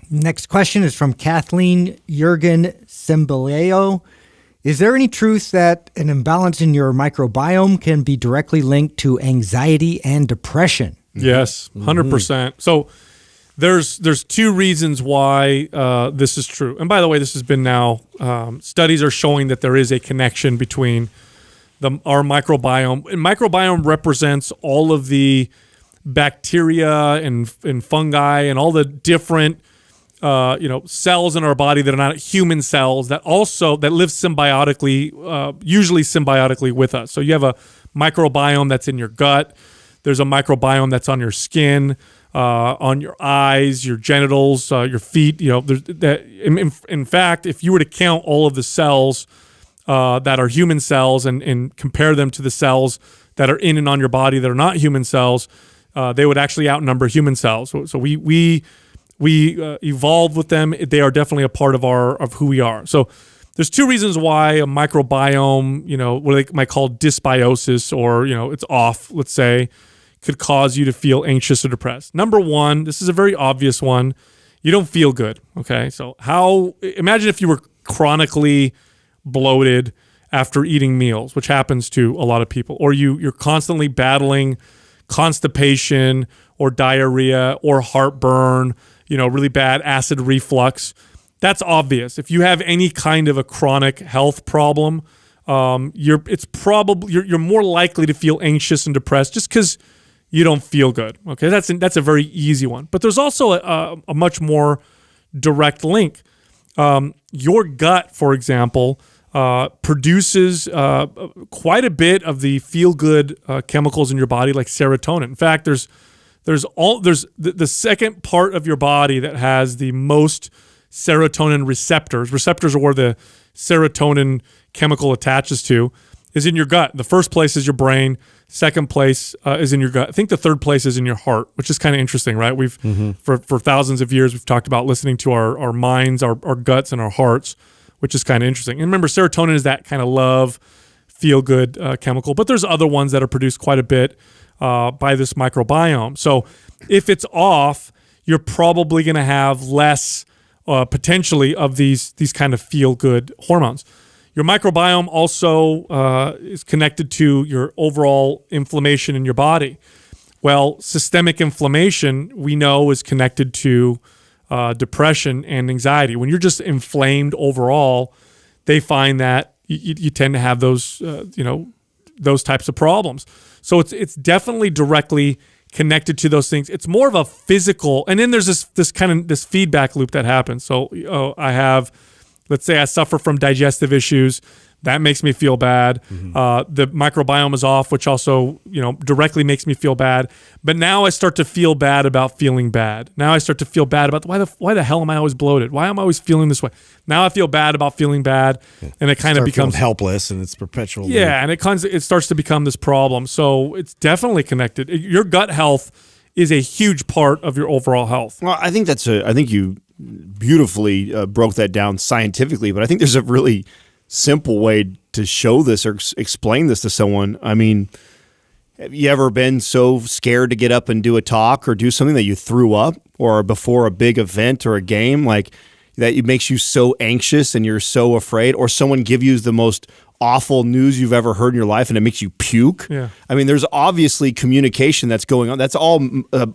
Next question is from Kathleen Jurgen Simbaleo. Is there any truth that an imbalance in your microbiome can be directly linked to anxiety and depression? Yes, 100%. So there's two reasons why this is true. And by the way, this has been now, studies are showing that there is a connection between our microbiome. And microbiome represents all of the bacteria and fungi and all the different cells in our body that are not human cells that live symbiotically, usually symbiotically with us. So you have a microbiome that's in your gut. There's a microbiome that's on your skin, on your eyes, your genitals, your feet. In fact, if you were to count all of the cells that are human cells and compare them to the cells that are in and on your body that are not human cells, they would actually outnumber human cells. So we evolved with them. They are definitely a part of who we are. So there's two reasons why a microbiome, what they might call dysbiosis, or it's off, let's say, could cause you to feel anxious or depressed. Number one, this is a very obvious one. You don't feel good. Okay, so imagine if you were chronically bloated after eating meals, which happens to a lot of people, or you're constantly battling constipation or diarrhea or heartburn, really bad acid reflux. That's obvious. If you have any kind of a chronic health problem, you're more likely to feel anxious and depressed just because you don't feel good. Okay, that's a very easy one. But there's also a much more direct link. Your gut, for example, produces quite a bit of the feel-good chemicals in your body, like serotonin. In fact, there's the second part of your body that has the most serotonin receptors. Receptors are where the serotonin chemical attaches to, is in your gut. The first place is your brain. Second place is in your gut. I think the third place is in your heart, which is kind of interesting, right? We've for thousands of years, we've talked about listening to our minds, our guts, and our hearts, which is kind of interesting. And remember, serotonin is that kind of love, feel-good chemical. But there's other ones that are produced quite a bit by this microbiome. So if it's off, you're probably going to have less potentially of these kind of feel-good hormones. Your microbiome also is connected to your overall inflammation in your body. Well, systemic inflammation, we know, is connected to depression and anxiety. When you're just inflamed overall, they find that you tend to have those types of problems. So it's definitely directly connected to those things. It's more of a physical, and then there's this feedback loop that happens. So let's say I suffer from digestive issues. That makes me feel bad. The microbiome is off, which also, directly makes me feel bad. But now I start to feel bad about feeling bad. Now I start to feel bad about why the hell am I always bloated? Why am I always feeling this way? Now I feel bad about feeling bad, and it kind of becomes helpless, and it's perpetual. Yeah, and it starts to become this problem. So it's definitely connected. Your gut health is a huge part of your overall health. Well, I think I think you beautifully broke that down scientifically, but I think there's a really simple way to show this or explain this to someone. I mean, have you ever been so scared to get up and do a talk or do something that you threw up, or before a big event or a game, like that it makes you so anxious and you're so afraid, or someone give you the most awful news you've ever heard in your life and it makes you puke? Yeah. I mean, there's obviously communication that's going on. That's all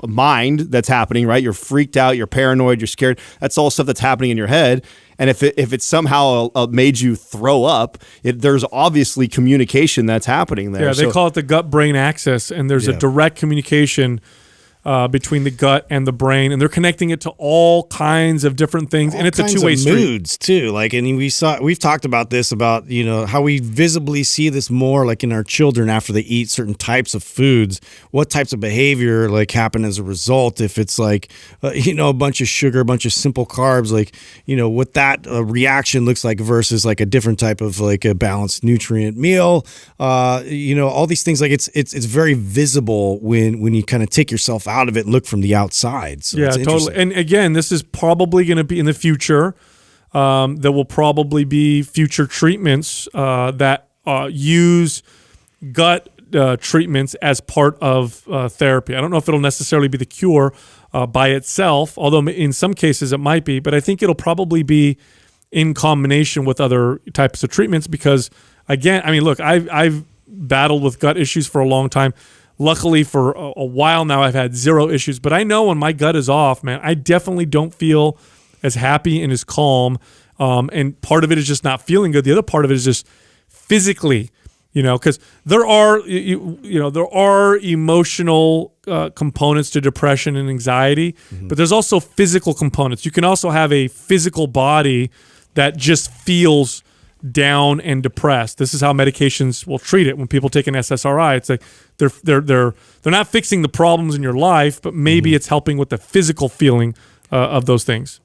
mind that's happening, right? You're freaked out, you're paranoid, you're scared. That's all stuff that's happening in your head. And if it somehow made you throw up, there's obviously communication that's happening there. Yeah, they call it the gut-brain axis, and there's a direct communication between the gut and the brain, and they're connecting it to all kinds of different things, and it's a two-way street. Moods too, and we've talked about this, about how we visibly see this more, like in our children after they eat certain types of foods, what types of behavior happen as a result. If it's a bunch of sugar, a bunch of simple carbs, what that reaction looks like versus a different type of a balanced nutrient meal. All these things, it's very visible when you kind of take yourself out of it and look from the outside. So yeah, totally. And again, this is probably going to be in the future. There will probably be future treatments that use gut treatments as part of therapy. I don't know if it'll necessarily be the cure, by itself, although in some cases it might be, but I think it'll probably be in combination with other types of treatments because, again, I mean, look, I've battled with gut issues for a long time. Luckily, for a while now, I've had zero issues, but I know when my gut is off, man, I definitely don't feel as happy and as calm, and part of it is just not feeling good. The other part of it is just physically, because there are there are emotional components to depression and anxiety, but there's also physical components. You can also have a physical body that just feels down and depressed. This is how medications will treat it. When people take an SSRI, it's like they're not fixing the problems in your life, but maybe it's helping with the physical feeling of those things.